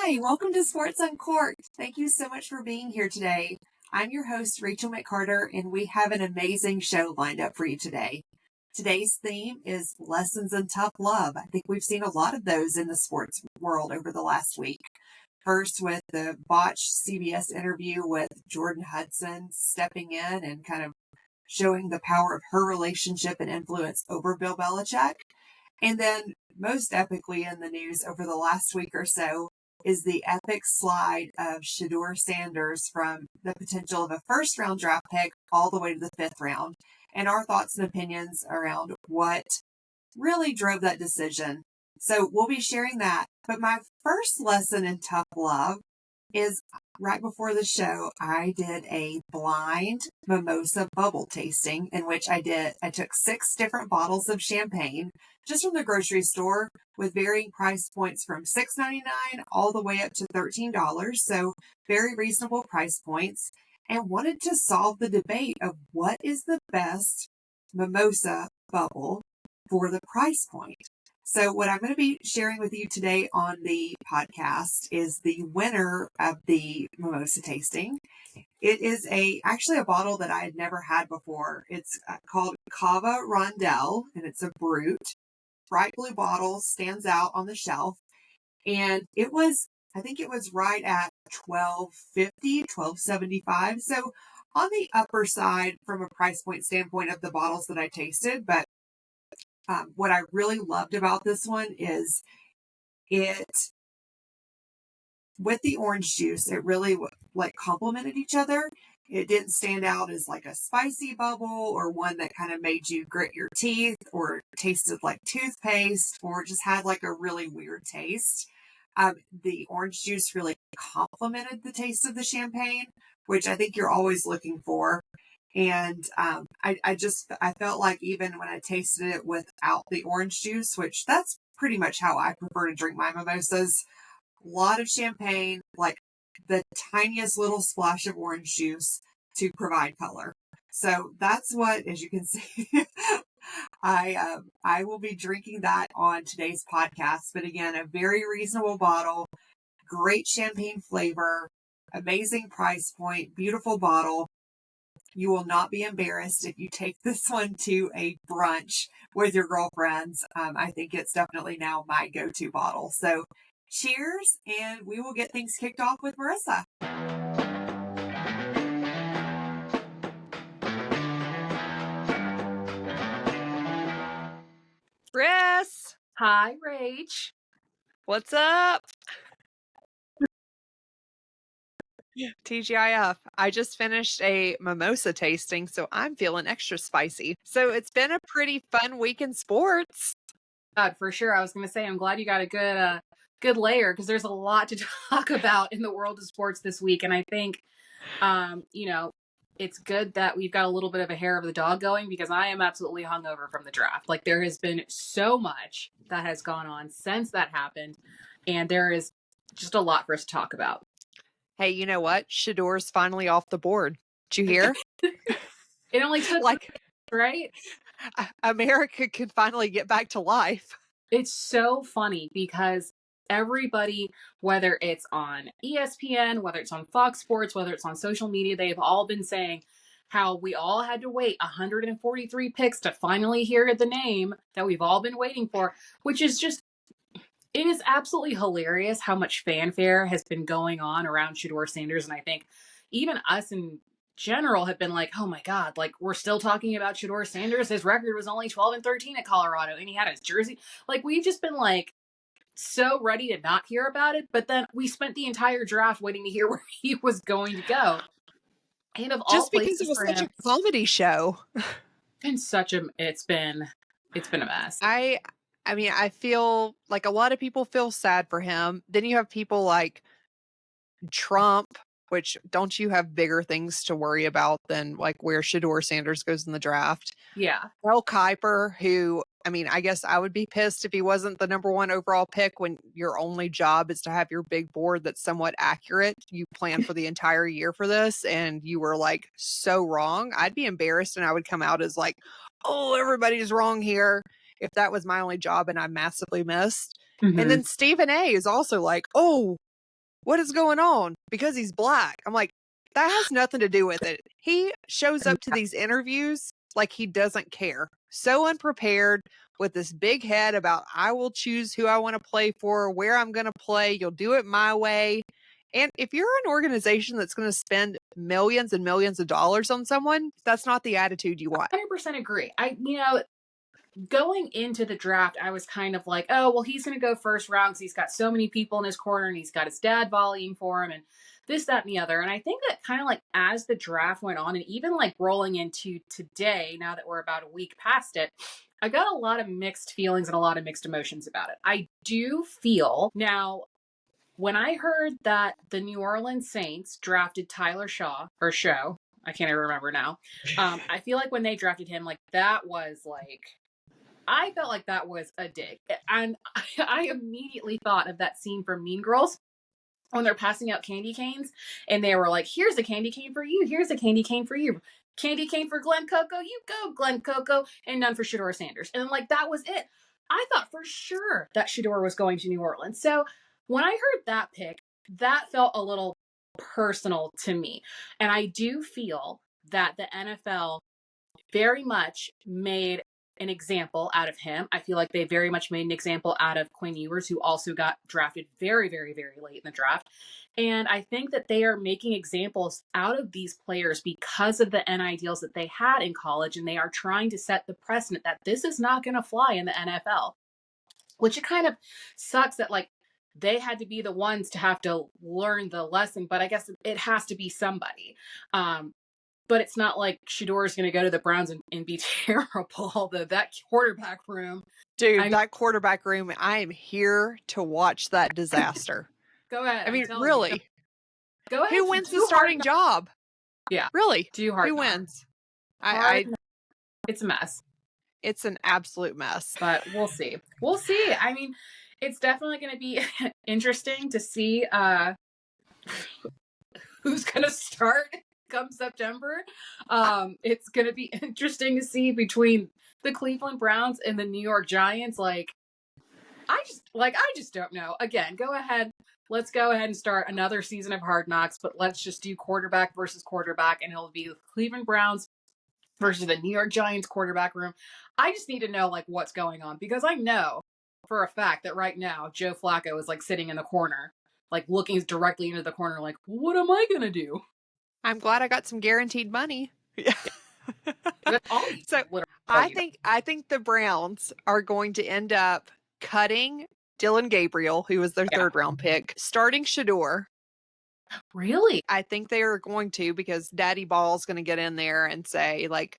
Hi, welcome to Sports Uncorked. Thank you so much for being here today. I'm your host, Rachel McCarter, and we have an amazing show lined up for you today. Today's theme is lessons in tough love. I think we've seen a lot of those in the sports world over the last week. First, with the botched CBS interview with Jordan Hudson stepping in and kind of showing the power of her relationship and influence over Bill Belichick. And then, most epically in the news over the last week or so, is the epic slide of Shedeur Sanders from the potential of a first round draft pick all the way to the fifth round, and our thoughts and opinions around what really drove that decision. So we'll be sharing that. But my first lesson in tough love is right before the show, I did a blind mimosa bubble tasting in which I took 6 different bottles of champagne just from the grocery store with varying price points from $6.99 all the way up to $13. So very reasonable price points, and wanted to solve the debate of what is the best mimosa bubble for the price point. So what I'm going to be sharing with you today on the podcast is the winner of the mimosa tasting. It is actually a bottle that I had never had before. It's called Cava Rondell, and it's a brut. Bright blue bottle, stands out on the shelf. And I think it was right at $12.50, $12.75. So on the upper side from a price point standpoint of the bottles that I tasted, but what I really loved about this one is with the orange juice, it really complemented each other. It didn't stand out as like a spicy bubble or one that kind of made you grit your teeth or tasted like toothpaste or just had like a really weird taste. The orange juice really complemented the taste of the champagne, which I think you're always looking for. And I felt like even when I tasted it without the orange juice, which that's pretty much how I prefer to drink my mimosas, a lot of champagne, like the tiniest little splash of orange juice to provide color. So that's what, as you can see, I will be drinking that on today's podcast. But again, a very reasonable bottle, great champagne flavor, amazing price point, beautiful bottle. You will not be embarrassed if you take this one to a brunch with your girlfriends. I think it's definitely now my go-to bottle. So cheers, and we will get things kicked off with Marisa. Chris, Hi, Rach. what's up? TGIF. I just finished a mimosa tasting, so I'm feeling extra spicy. So it's been a pretty fun week in sports. God, for sure. I was going to say, I'm glad you got a good layer because there's a lot to talk about in the world of sports this week. And I think, it's good that we've got a little bit of a hair of the dog going because I am absolutely hungover from the draft. Like there has been so much that has gone on since that happened. And there is just a lot for us to talk about. Hey, you know what? Shedeur's finally off the board. Did you hear? It only took right? America can finally get back to life. It's so funny because everybody, whether it's on ESPN, whether it's on Fox Sports, whether it's on social media, they've all been saying how we all had to wait 143 picks to finally hear the name that we've all been waiting for, which is just, it is absolutely hilarious how much fanfare has been going on around Shedeur Sanders. And I think even us in general have been like, oh my God, like we're still talking about Shedeur Sanders. His record was only 12-13 at Colorado and he had his jersey. Like we've just been like so ready to not hear about it. But then we spent the entire draft waiting to hear where he was going to go. And of just all because it was such him, a comedy show. it's been a mess. I mean, I feel like a lot of people feel sad for him. Then you have people like Trump, which don't you have bigger things to worry about than like where Shedeur Sanders goes in the draft? Yeah. Mel Kiper, who, I mean, I guess I would be pissed if he wasn't the number 1 overall pick when your only job is to have your big board that's somewhat accurate. You plan for the entire year for this and you were like so wrong. I'd be embarrassed and I would come out as like, oh, everybody's wrong here, if that was my only job and I massively missed. Mm-hmm. And then Stephen A is also like, oh, what is going on? Because he's black. I'm like, that has nothing to do with it. He shows up to these interviews like he doesn't care. So unprepared with this big head about I will choose who I want to play for, where I'm going to play. You'll do it my way. And if you're an organization that's going to spend millions and millions of dollars on someone, that's not the attitude you want. 100% agree. Going into the draft, I was kind of like, oh, well, he's going to go first round because he's got so many people in his corner and he's got his dad volleying for him and this, that, and the other. And I think that kind of like as the draft went on and even like rolling into today, now that we're about a week past it, I got a lot of mixed feelings and a lot of mixed emotions about it. I do feel now, when I heard that the New Orleans Saints drafted Tyler Shaw, or Show, I can't even remember now. I feel like when they drafted him, like that was like, I felt like that was a dig. And I immediately thought of that scene from Mean Girls when they're passing out candy canes and they were like, here's a candy cane for you. Here's a candy cane for you. Candy cane for Glenn Coco. You go, Glenn Coco. And none for Shedeur Sanders. And like, that was it. I thought for sure that Shedeur was going to New Orleans. So when I heard that pick, that felt a little personal to me. And I do feel that the NFL very much made an example out of him. I feel like they very much made an example out of Quinn Ewers, who also got drafted very, very, very late in the draft. And I think that they are making examples out of these players because of the NI deals that they had in college. And they are trying to set the precedent that this is not going to fly in the NFL, which it kind of sucks that like they had to be the ones to have to learn the lesson. But I guess it has to be somebody. But it's not like Shedeur is going to go to the Browns and be terrible. Although that quarterback room. Dude, that quarterback room, I am here to watch that disaster. Go ahead. I mean, really. Go ahead. Who wins the starting job? Yeah. Really. Too hard. Who wins? It's a mess. It's an absolute mess. But we'll see. We'll see. I mean, it's definitely going to be interesting to see who's going to start come September. It's going to be interesting to see between the Cleveland Browns and the New York Giants. I just don't know. Again, go ahead. Let's go ahead and start another season of Hard Knocks, but let's just do quarterback versus quarterback, and it'll be the Cleveland Browns versus the New York Giants quarterback room. I just need to know like what's going on, because I know for a fact that right now Joe Flacco is like sitting in the corner, like looking directly into the corner, like, what am I going to do? I'm glad I got some guaranteed money. Yeah. So I think the Browns are going to end up cutting Dylan Gabriel, who was their third round pick, starting Shedeur. Really? I think they are going to, because Daddy Ball's going to get in there and say like,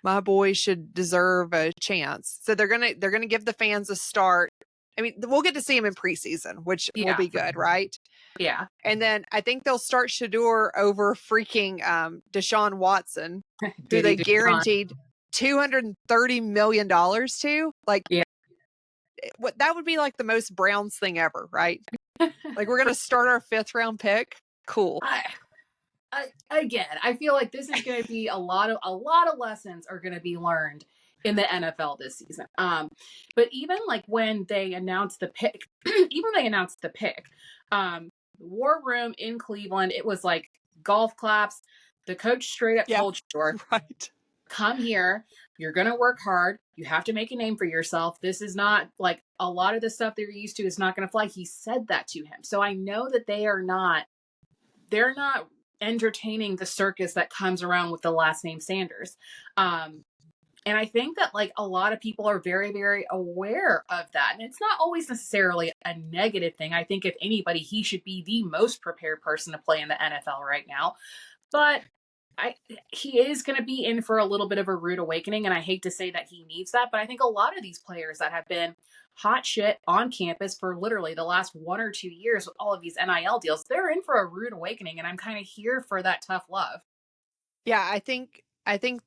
my boy should deserve a chance. So they're going to give the fans a start. I mean, we'll get to see him in preseason, which will be good, right? Yeah. And then I think they'll start Shedeur over freaking Deshaun Watson, who they guaranteed $230 million to. Like, that would be like the most Browns thing ever, right? Like, we're going to start our 5th round pick. Cool. Again, I feel like this is going to be a lot of lessons are going to be learned in the NFL this season. But even like when they announced the pick, War Room in Cleveland, it was like golf claps. The coach straight up told Shedeur, right, come here. You're going to work hard. You have to make a name for yourself. This is not like a lot of the stuff they're used to is not going to fly. He said that to him. So I know that they're not entertaining the circus that comes around with the last name Sanders. And I think that like a lot of people are very, very aware of that. And it's not always necessarily a negative thing. I think if anybody, he should be the most prepared person to play in the NFL right now. But he is going to be in for a little bit of a rude awakening. And I hate to say that he needs that, but I think a lot of these players that have been hot shit on campus for literally the last 1 or 2 years with all of these NIL deals, they're in for a rude awakening. And I'm kind of here for that tough love. Yeah, I think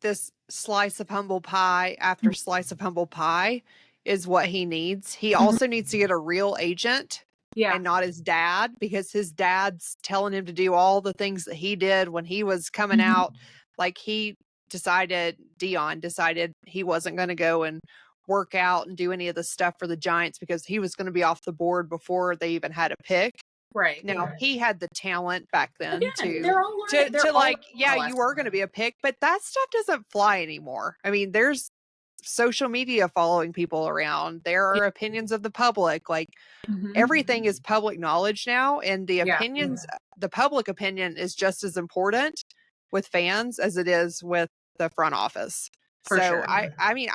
this slice of humble pie after slice of humble pie is what he needs. He also needs to get a real agent. Yeah. And not his dad, because his dad's telling him to do all the things that he did when he was coming out. Like Deion decided he wasn't going to go and work out and do any of the stuff for the Giants because he was going to be off the board before they even had a pick. Right. Now, he had the talent back then Again, they're all learning. to like, yeah, less. you were going to be a pick, but that stuff doesn't fly anymore. I mean, there's social media following people around. There are opinions of the public. Like, everything is public knowledge now, and the opinions, the public opinion is just as important with fans as it is with the front office. For sure. I mean,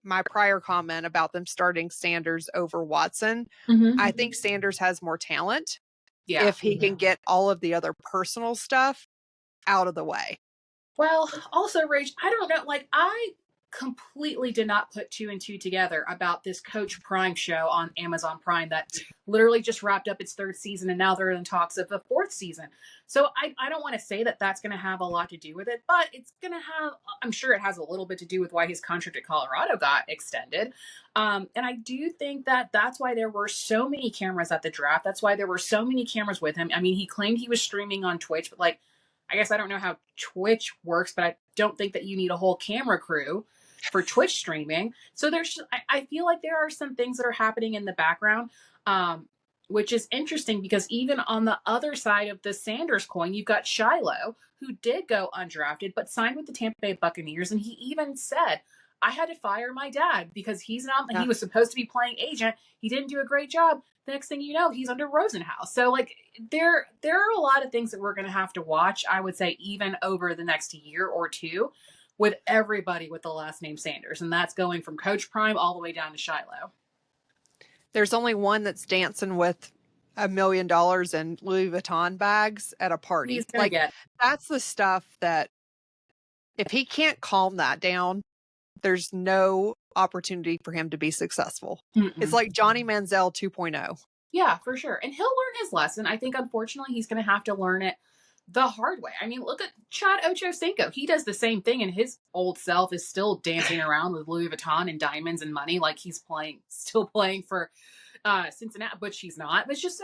my prior comment about them starting Sanders over Watson, I think Sanders has more talent if he can get all of the other personal stuff out of the way. Well, also, Rach, I don't know. Like, I completely did not put two and two together about this Coach Prime show on Amazon Prime that literally just wrapped up its third season, and now they're in talks of the fourth season. So I don't want to say that that's going to have a lot to do with it, but it's going to have, I'm sure it has a little bit to do with why his contract at Colorado got extended. And I do think that that's why there were so many cameras at the draft. That's why there were so many cameras with him. I mean, he claimed he was streaming on Twitch, but like, I guess I don't know how Twitch works, but I don't think that you need a whole camera crew for Twitch streaming. So I feel like there are some things that are happening in the background, which is interesting because even on the other side of the Sanders coin, you've got Shiloh, who did go undrafted, but signed with the Tampa Bay Buccaneers. And he even said, I had to fire my dad because he was supposed to be playing agent. He didn't do a great job. The next thing you know, he's under Rosenhaus. So like there are a lot of things that we're going to have to watch, I would say, even over the next year or two with everybody with the last name Sanders. And that's going from Coach Prime all the way down to Shiloh. There's only one that's dancing with $1 million in Louis Vuitton bags at a party. He's gonna get that's the stuff that if he can't calm that down, there's no opportunity for him to be successful. It's like Johnny Manziel 2.0. Yeah, for sure. And he'll learn his lesson. I think, unfortunately, he's going to have to learn it the hard way. I mean, look at Chad Ochocinco. He does the same thing, and his old self is still dancing around with Louis Vuitton and diamonds and money like he's still playing for Cincinnati, but she's not. But it's just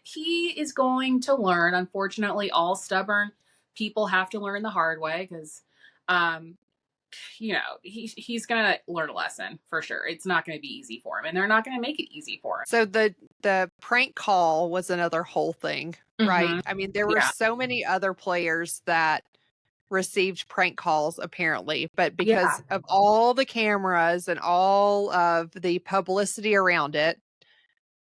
he is going to learn. Unfortunately, all stubborn people have to learn the hard way because he's gonna learn a lesson for sure. It's not gonna be easy for him, and they're not gonna make it easy for him. So the prank call was another whole thing, right? I mean, there were so many other players that received prank calls apparently, but because of all the cameras and all of the publicity around it,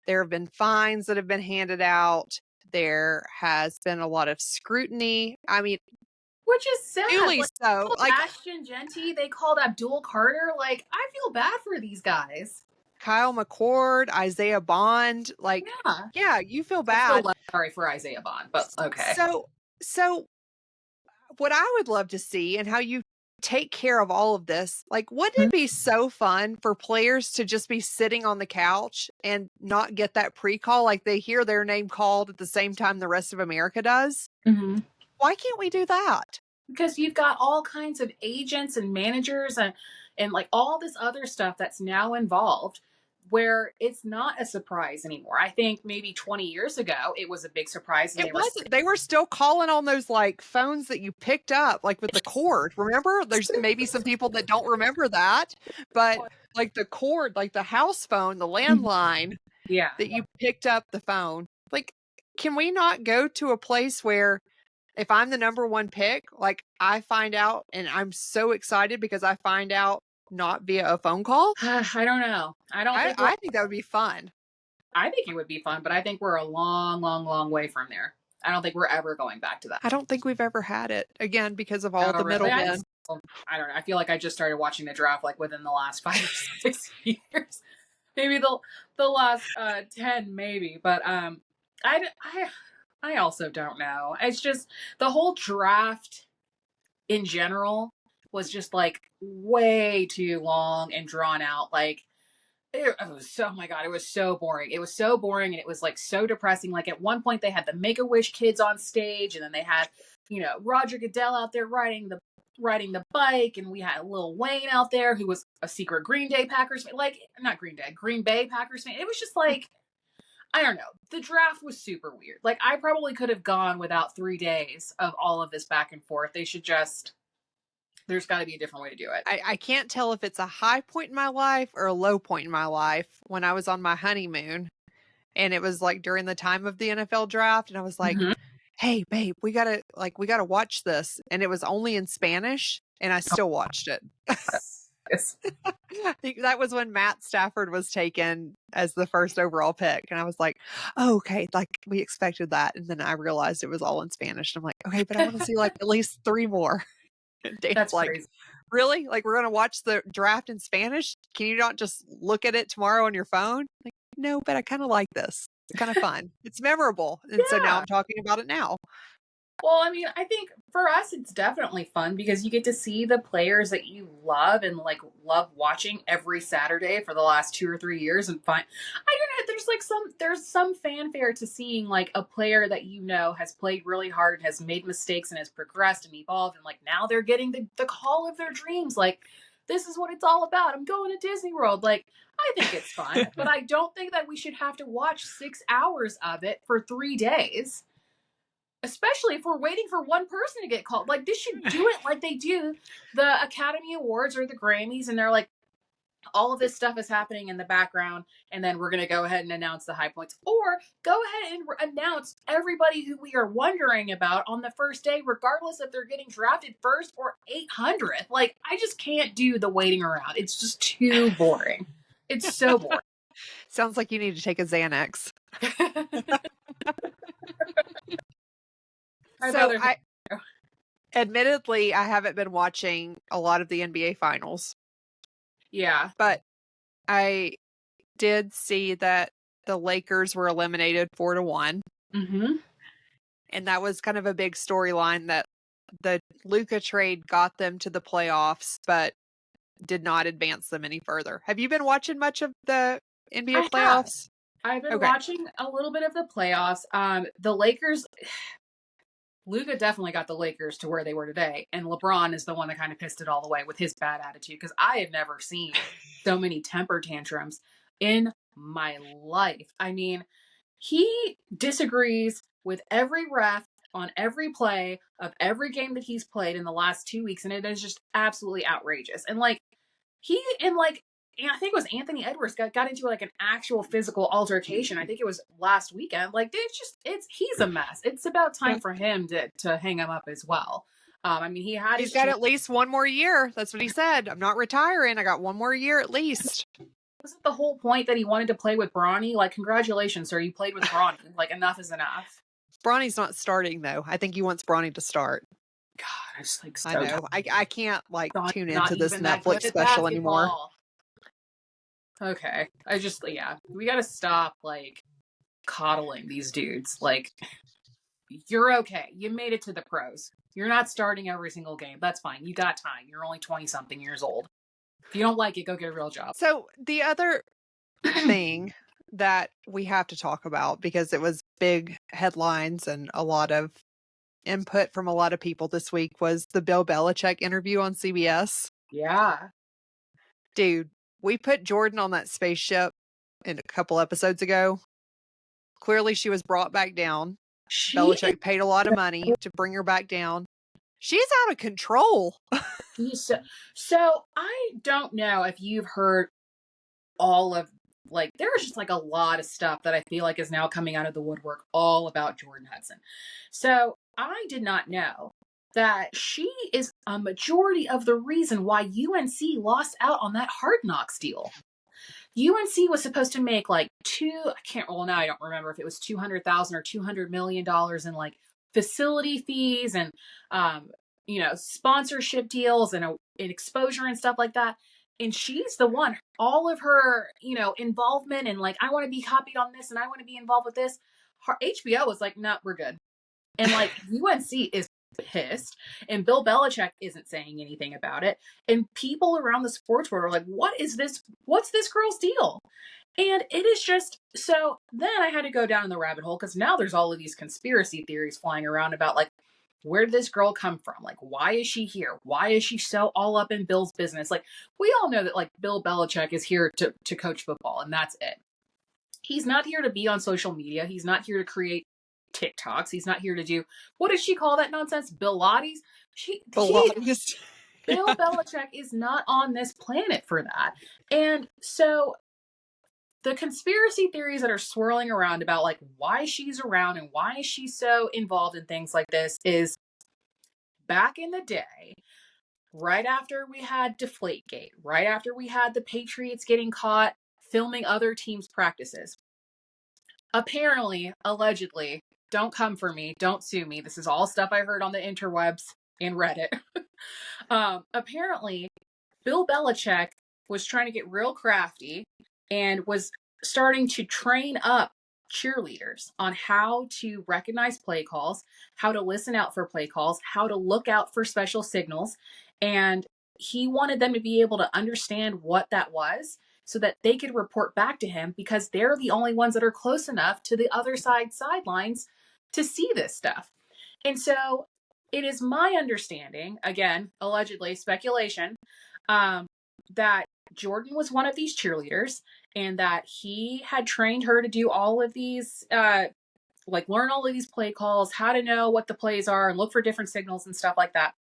there have been fines that have been handed out. There has been a lot of scrutiny. I mean, which is sad. Really so. Like Ashton Genty, they called Abdul Carter. Like, I feel bad for these guys. Kyle McCord, Isaiah Bond. Like, yeah, you feel bad. Sorry for Isaiah Bond, but okay. So what I would love to see and how you take care of all of this, like, wouldn't it be so fun for players to just be sitting on the couch and not get that pre-call? Like, they hear their name called at the same time the rest of America does. Why can't we do that? Because you've got all kinds of agents and managers and like all this other stuff that's now involved where it's not a surprise anymore. I think maybe 20 years ago, it was a big surprise. It wasn't. They were still calling on those like phones that you picked up, like with the cord. Remember? There's maybe some people that don't remember that, but like the cord, like the house phone, the landline, that you picked up the phone. Like, can we not go to a place where if I'm the number one pick, like I find out and I'm so excited because I find out not via a phone call? I don't know. I think that would be fun. I think it would be fun, but I think we're a long, long, long way from there. I don't think we're ever going back to that. I don't think we've ever had it again because of all the middlemen. I don't know. I feel like I just started watching the draft like within the last 5 or 6 years, maybe the last 10, maybe. But I also don't know. It's just the whole draft in general was just like way too long and drawn out. Like it was so, oh my God, it was so boring. It was so boring and it was like so depressing. Like at one point they had the Make-A-Wish kids on stage and then they had, Roger Goodell out there riding the bike, and we had Lil Wayne out there who was a secret Green Bay Packers fan. Like, not Green Day, Green Bay Packers fan. It was just like, I don't know. The draft was super weird. Like, I probably could have gone without 3 days of all of this back and forth. They should just, there's got to be a different way to do it. I can't tell if it's a high point in my life or a low point in my life when I was on my honeymoon and it was like during the time of the NFL draft, and I was like, Mhm. "Hey, babe, we gotta watch this," and it was only in Spanish, and I still watched it. Yes. I think that was when Matt Stafford was taken as the first overall pick, and I was like, "Oh, okay, like we expected that," and then I realized it was all in Spanish. And I'm like, "Okay, but I want to see like at least 3 more." And Dave's That's like, crazy. "Really? Like we're gonna watch the draft in Spanish? Can you not just look at it tomorrow on your phone?" Like, no, but I kind of like this. It's kind of fun. It's memorable, and so now Yeah. I'm talking about it now. Well, I mean, I think for us it's definitely fun because you get to see the players that you love and like love watching every Saturday for the last 2 or 3 years and find I don't know, there's some fanfare to seeing like a player that you know has played really hard, has made mistakes and has progressed and evolved and like now they're getting the call of their dreams. Like this is what it's all about. I'm going to Disney World. Like I think it's fun, but I don't think that we should have to watch 6 hours of it for 3 days. Especially if we're waiting for one person to get called. Like, this should do it like they do the Academy Awards or the Grammys, and they're like, all of this stuff is happening in the background, and then we're going to go ahead and announce the high points. Or go ahead and announce everybody who we are wondering about on the first day, regardless if they're getting drafted first or 800th. Like, I just can't do the waiting around. It's just too boring. It's so boring. Sounds like you need to take a Xanax. So admittedly, I haven't been watching a lot of the NBA finals. Yeah. But I did see that the Lakers were eliminated 4-1. Mm-hmm. And that was kind of a big storyline that the Luka trade got them to the playoffs, but did not advance them any further. Have you been watching much of the NBA playoffs? I've been Okay. watching a little bit of the playoffs. The Lakers, Luka definitely got the Lakers to where they were today, and LeBron is the one that kind of pissed it all away with his bad attitude. Because I have never seen so many temper tantrums in my life. I mean, he disagrees with every ref on every play of every game that he's played in the last 2 weeks, and it is just absolutely outrageous. And like he and like I think it was Anthony Edwards got into like an actual physical altercation. I think it was last weekend. Like he's a mess. It's about time for him to hang him up as well. I mean, He's got at least one more year. That's what he said. I'm not retiring. I got one more year at least. Wasn't the whole point that he wanted to play with Bronny? Like, congratulations, sir. You played with Bronny. Like, enough is enough. Bronny's not starting though. I think he wants Bronny to start. God, I just like so I know. I can't like tune not into this even that Netflix good at special anymore. basketball. Okay. We gotta stop like coddling these dudes. Like, you're okay. You made it to the pros. You're not starting every single game. That's fine. You got time. You're only 20 something years old. If you don't like it, go get a real job. So the other thing that we have to talk about, because it was big headlines and a lot of input from a lot of people this week, was the Bill Belichick interview on CBS. Yeah. Dude, we put Jordan on that spaceship in a couple episodes ago. Clearly she was brought back down. Belichick paid a lot of money to bring her back down. She's out of control. So I don't know if you've heard all of like there's just like a lot of stuff that I feel like is now coming out of the woodwork all about Jordan Hudson. So I did not know that she is a majority of the reason why UNC lost out on that Hard Knocks deal. UNC was supposed to make like now I don't remember if it was 200,000 or $200 million in like facility fees and sponsorship deals and exposure and stuff like that. And she's the one, all of her, involvement and like, I want to be copied on this and I want to be involved with this. Her HBO was like, no, we're good. And like UNC is pissed and Bill Belichick isn't saying anything about it. And people around the sports world are like, what is this? What's this girl's deal? And it is just, so then I had to go down the rabbit hole because now there's all of these conspiracy theories flying around about like, where did this girl come from? Like, why is she here? Why is she so all up in Bill's business? Like, we all know that like Bill Belichick is here to coach football and that's it. He's not here to be on social media. He's not here to create TikToks. He's not here to do, what does she call that nonsense? Pilates? Pilates. Bill Belichick is not on this planet for that. And so the conspiracy theories that are swirling around about like why she's around and why she's so involved in things like this is back in the day, right after we had Deflategate, right after we had the Patriots getting caught filming other teams' practices. Apparently, allegedly, don't come for me, don't sue me. This is all stuff I heard on the interwebs and Reddit. Apparently, Bill Belichick was trying to get real crafty and was starting to train up cheerleaders on how to recognize play calls, how to listen out for play calls, how to look out for special signals. And he wanted them to be able to understand what that was so that they could report back to him because they're the only ones that are close enough to the other sidelines to see this stuff. And so it is my understanding, again, allegedly speculation, that Jordan was one of these cheerleaders and that he had trained her to do all of these, like learn all of these play calls, how to know what the plays are and look for different signals and stuff like that.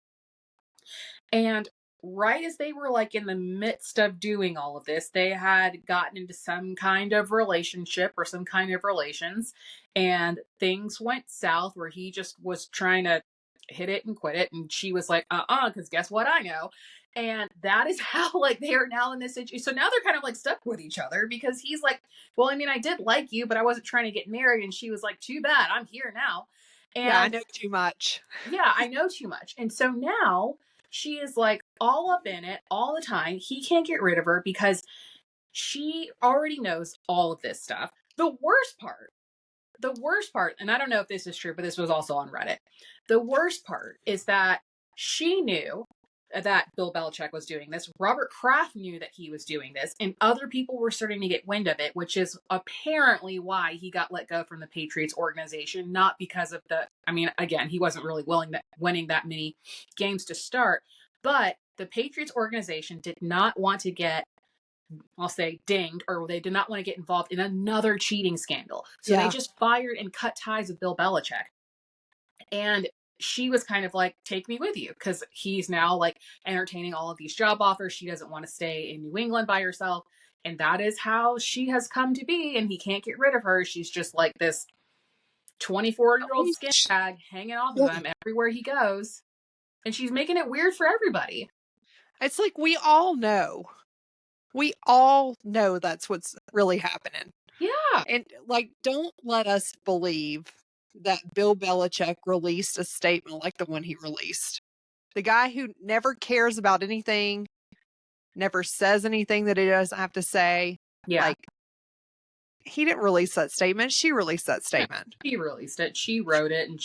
And right as they were like in the midst of doing all of this, they had gotten into some kind of relationship or some kind of relations, and things went south where he just was trying to hit it and quit it, and she was like, because guess what, I know. And that is how like they are now in this situation. So now they're kind of like stuck with each other because he's like, well, I mean, I did like you, but I wasn't trying to get married. And she was like, too bad, I'm here now. And yeah, I know too much. Yeah, I know too much. And so now she is like all up in it all the time. He can't get rid of her because she already knows all of this stuff. The worst part, and I don't know if this is true, but this was also on Reddit. The worst part is that she knew that Bill Belichick was doing this. Robert Kraft knew that he was doing this, and other people were starting to get wind of it, which is apparently why he got let go from the Patriots organization, not because of I mean, again, he wasn't really winning that many games to start, but the Patriots organization did not want to get, I'll say, dinged, or they did not want to get involved in another cheating scandal. So they just fired and cut ties with Bill Belichick. And she was kind of like, take me with you, because he's now like entertaining all of these job offers. She doesn't want to stay in New England by herself. And that is how she has come to be. And he can't get rid of her. She's just like this 24-year-old skin bag hanging off of him everywhere he goes. And she's making it weird for everybody. It's like we all know that's what's really happening. Yeah. And like, don't let us believe that Bill Belichick released a statement like the one he released. The guy who never cares about anything, never says anything that he doesn't have to say. Yeah. Like, he didn't release that statement. She released that statement. She released it. She wrote it, and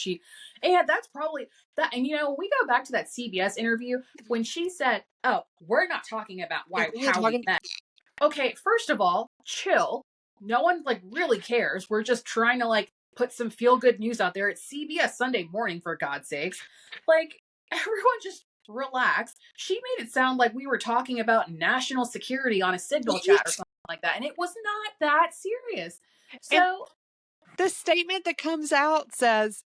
that's probably that. And when we go back to that CBS interview when she said, "Oh, we're not talking about how we met." Okay, first of all, chill. No one like really cares. We're just trying to like put some feel good news out there. It's CBS Sunday morning, for God's sakes. Like, everyone just relax. She made it sound like we were talking about national security on a signal chat or something like that, and it was not that serious. So and the statement that comes out says,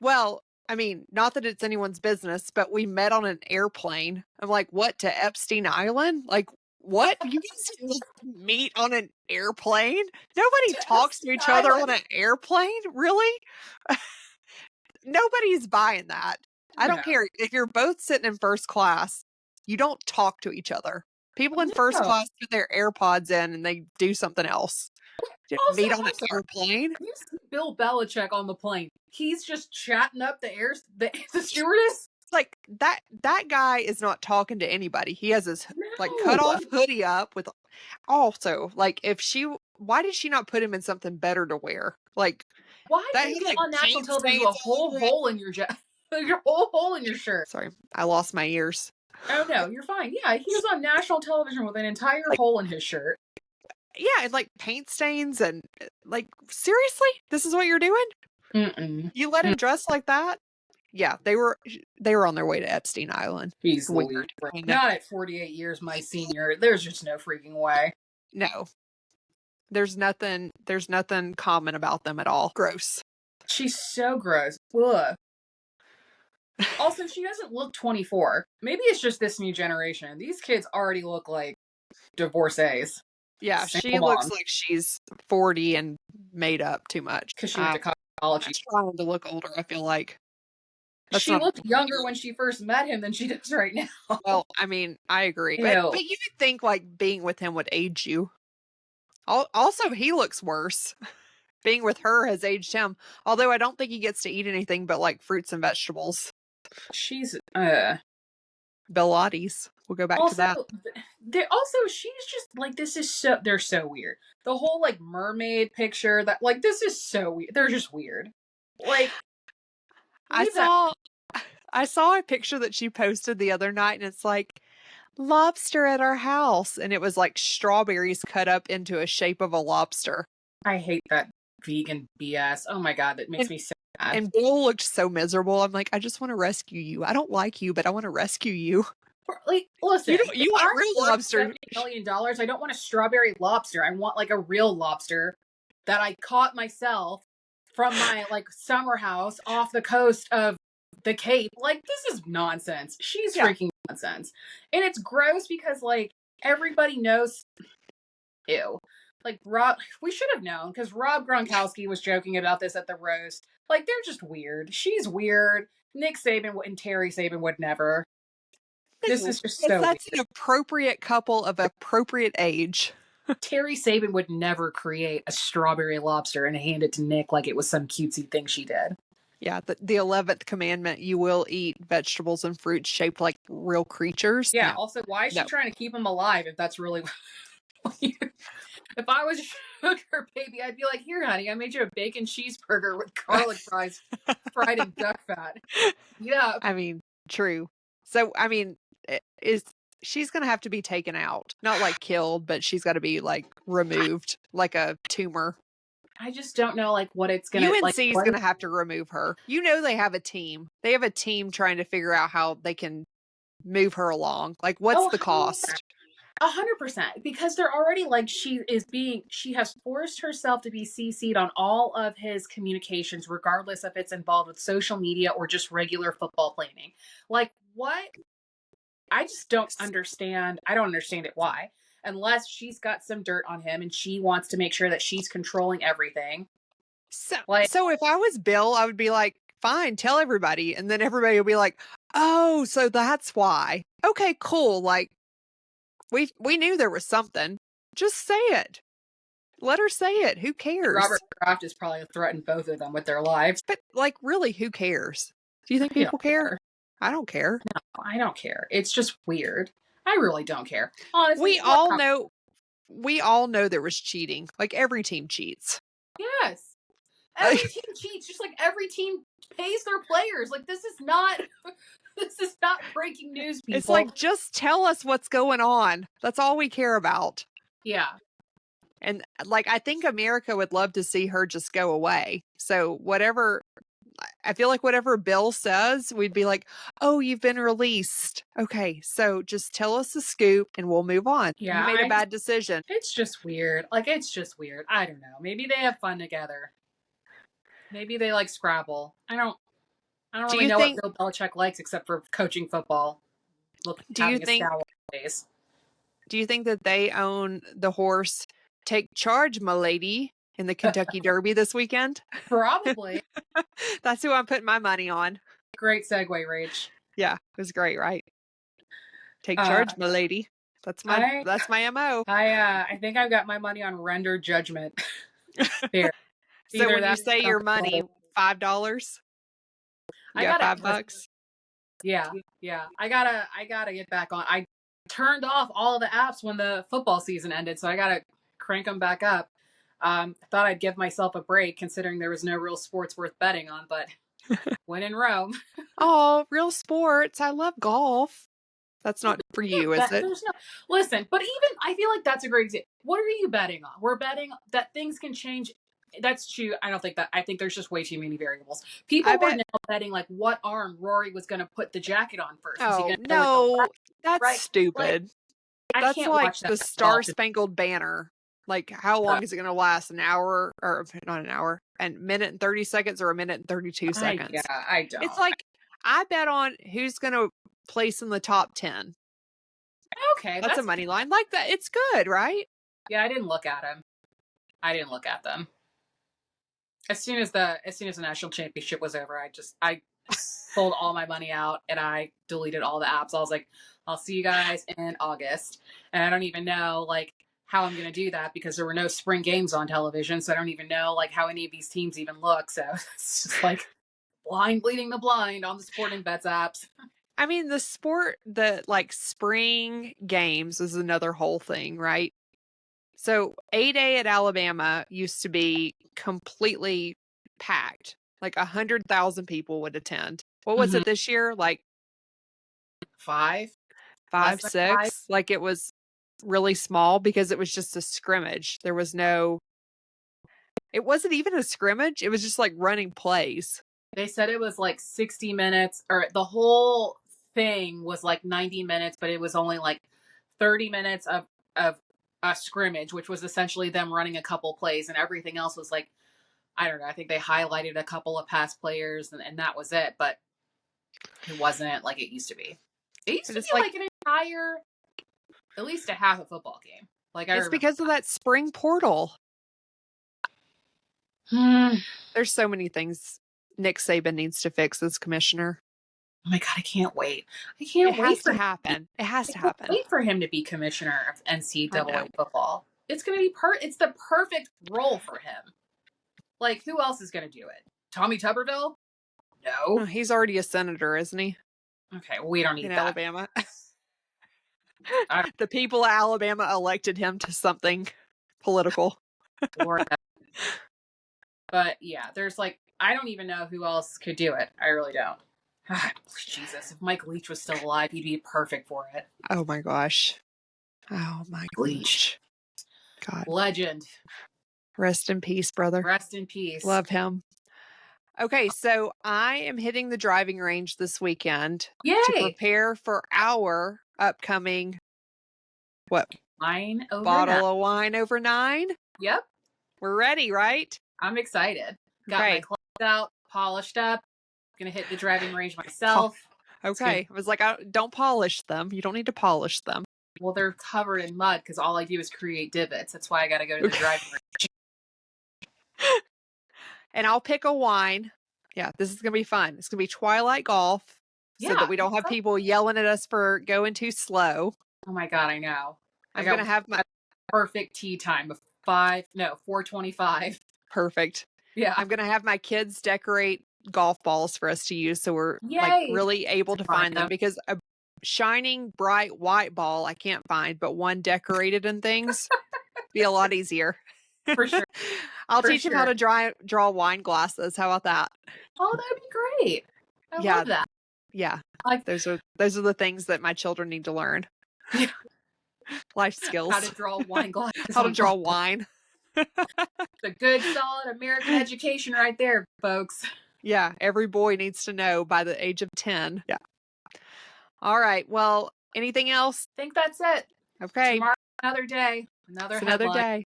well, I mean, not that it's anyone's business, but we met on an airplane. I'm like, what, to Epstein Island? Like, what? You guys meet on an airplane? Nobody talks to each other on an airplane? Really? Nobody's buying that. I don't care. If you're both sitting in first class, you don't talk to each other. People in first class put their AirPods in and they do something else. Also, meet on an airplane. You see Bill Belichick on the plane. He's just chatting up the stewardess. Like that guy is not talking to anybody. He has his like cut off hoodie up with. Also, like, why did she not put him in something better to wear? Like, why did you on national television do a whole hole in your your whole hole in your shirt? Sorry, I lost my ears. Oh no, you're fine. Yeah, he was on national television with an entire hole in his shirt. Yeah, and like paint stains and like, seriously, this is what you're doing? Mm-mm. You let him dress like that? Yeah, they were on their way to Epstein Island. He's weird. Not at 48 years my senior. There's just no freaking way. No. There's nothing common about them at all. Gross. She's so gross. Ugh. Also, she doesn't look 24. Maybe it's just this new generation. These kids already look like divorcees. Yeah, she looks like she's 40 and made up too much. Because she went to college. She's trying to look older, I feel like. She looked younger when she first met him than she does right now. Well, I mean, I agree. But you would think like being with him would age you. Also, he looks worse. Being with her has aged him. Although I don't think he gets to eat anything but like fruits and vegetables. She's Pilates. We'll go back to that. She's just like, they're so weird. The whole like mermaid picture, that like, this is so weird. They're just weird. Like, I saw a picture that she posted the other night, and it's like lobster at our house, and it was like strawberries cut up into a shape of a lobster. I hate that vegan BS. Oh my God, that makes me so mad. And Bill looked so miserable. I'm like, I just want to rescue you. I don't like you, but I want to rescue you. Like, listen, you want real lobster? $70 million. I don't want a strawberry lobster. I want like a real lobster that I caught myself from my like summer house off the coast of the Cape. Like, this is nonsense. She's freaking nonsense. And it's gross because like everybody knows. Ew. Like Rob, we should have known because Rob Gronkowski was joking about this at the roast. Like, they're just weird. She's weird. Nick Saban and Terry Saban would never. This is just so That's weird. an appropriate couple of appropriate age. Terry Saban would never create a strawberry lobster and hand it to Nick like it was some cutesy thing she did. Yeah, the 11th commandment, you will eat vegetables and fruits shaped like real creatures. Yeah, no. Also, why is she trying to keep him alive if that's really... If I was sugar baby, I'd be like, here, honey, I made you a bacon cheeseburger with garlic fries fried in duck fat. Yeah. I mean, true. So, I mean, she's going to have to be taken out. Not like killed, but she's got to be like removed like a tumor. I just don't know like what it's going to... UNC is going to have to remove her. You know they have a team. They have a team trying to figure out how they can move her along. Like, what's the cost? 100%, because they're already like, she has forced herself to be CC'd on all of his communications, regardless if it's involved with social media or just regular football planning. Like, what? I just don't understand. I don't understand it. Why? Unless she's got some dirt on him and she wants to make sure that she's controlling everything. So if I was Bill, I would be like, fine, tell everybody. And then everybody will be like, oh, so that's why. Okay, cool. Like, we knew there was something. Just say it. Let her say it. Who cares? Robert Kraft has probably threatened both of them with their lives. But like, really, who cares? Do you think people care? I don't care. No, I don't care. It's just weird. I really don't care. Honestly, we all know there was cheating. Like, every team cheats. Yes. Every team cheats, just like every team pays their players. Like, this is not breaking news, people. It's like, just tell us what's going on. That's all we care about. Yeah. And like, I think America would love to see her just go away. So I feel like whatever Bill says, we'd be like, oh, you've been released. Okay, so just tell us the scoop and we'll move on. Yeah, you made a bad decision. It's just weird. Like, it's just weird. I don't know. Maybe they have fun together. Maybe they like Scrabble. I don't really know what Bill Belichick likes except for coaching football. Do you think that they own the horse Take Charge, my lady, in the Kentucky Derby this weekend? Probably. That's who I'm putting my money on. Great segue, Rach. Yeah, it was great, right? Take charge, my lady. That's my MO. I think I've got my money on Render Judgment. There. So when you say your money, $5? I got $5. Yeah. I gotta get back on. I turned off all of the apps when the football season ended, so I gotta crank them back up. Thought I'd give myself a break considering there was no real sports worth betting on, but when in Rome. Oh, real sports. I love golf. That's not for you, is it? Listen, but even I feel like that's a great example. What are you betting on? We're betting that things can change. That's true. I don't think that. I think there's just way too many variables. People were now betting like what arm Rory was going to put the jacket on first. Oh, no, that's stupid. That's like the Star Spangled Banner. Like, how long is it going to last? An hour, or not an hour, and minute and 30 seconds, or a minute and 32 seconds? I don't. It's like, I bet on who's going to place in the top 10. Okay, that's a money line. Like that, it's good, right? Yeah, I didn't look at them. I didn't look at them. As soon as the national championship was over, I pulled all my money out and I deleted all the apps. I was like, I'll see you guys in August. And I don't even know like how I'm gonna do that because there were no spring games on television, so I don't even know like how any of these teams even look. So it's just like blind leading the blind on the sporting bets apps. I mean, the like spring games is another whole thing, right? So A-Day at Alabama used to be completely packed. Like 100,000 people would attend. What was it this year? Like 5? five, Less than 5? 6? Like it was really small because it was just a scrimmage. There was no, it wasn't even a scrimmage. It was just like running plays. They said it was like 60 minutes, or the whole thing was like 90 minutes, but it was only like 30 minutes of a scrimmage, which was essentially them running a couple plays, and everything else was like, I don't know, I think they highlighted a couple of past players, and that was it, but it wasn't like it used to be. It used to be like an entire, at least a half a football game. Like I It's remember because of that spring portal. Oh There's so many things Nick Saban needs to fix as commissioner. my god, I can't wait. I can't It wait has for to happen. It has to I can't happen. wait for him to be commissioner of I NCAA know. football. It's gonna be it's the perfect role for him. Like, who else is gonna do it? Tommy Tuberville? Oh, No. he's already a senator, isn't he? Okay, well, we don't need In that. Alabama. The people of Alabama elected him to something political. But yeah, there's like, I don't even know who else could do it. I really don't. Jesus, if Mike Leach was still alive, he'd be perfect for it. Oh my gosh. Oh my Leach. God. Legend. Rest in peace, brother. Rest in peace. Love him. Okay, so I am hitting the driving range this weekend to Yay! prepare for our upcoming Wine over bottle 9. of wine over 9. Yep. We're ready, right? I'm excited. Got Okay. my clothes out, polished up. Gonna hit the driving range myself. Okay. I was like, don't polish them. You don't need to polish them. Well, they're covered in mud because all I do is create divots. That's why I got to go to the driving range. And I'll pick a wine. Yeah, this is going to be fun. It's going to be Twilight Golf so that we don't have people yelling at us for going too slow. Oh my God, I know. I'm going to have my perfect tea time of 4:25. Perfect. Yeah. I'm going to have my kids decorate golf balls for us to use so we're like really able to find them because a shining bright white ball I can't find, but one decorated and things be a lot easier. For sure. I'll teach him how to draw wine glasses. How about that? Oh, that'd be great. I love that. Yeah. Those are the things that my children need to learn. Yeah. Life skills. How to draw wine glasses. How to draw wine. It's a good, solid American education right there, folks. Yeah. Every boy needs to know by the age of 10. Yeah. All right. Well, anything else? I think that's it. Okay. Tomorrow, another day. Another day.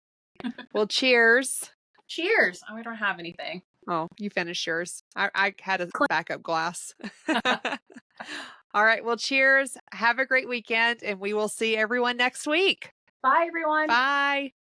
Well, cheers. Cheers. Oh, I don't have anything. Oh, you finished yours. I had a backup glass. All right. Well, cheers. Have a great weekend, and we will see everyone next week. Bye, everyone. Bye.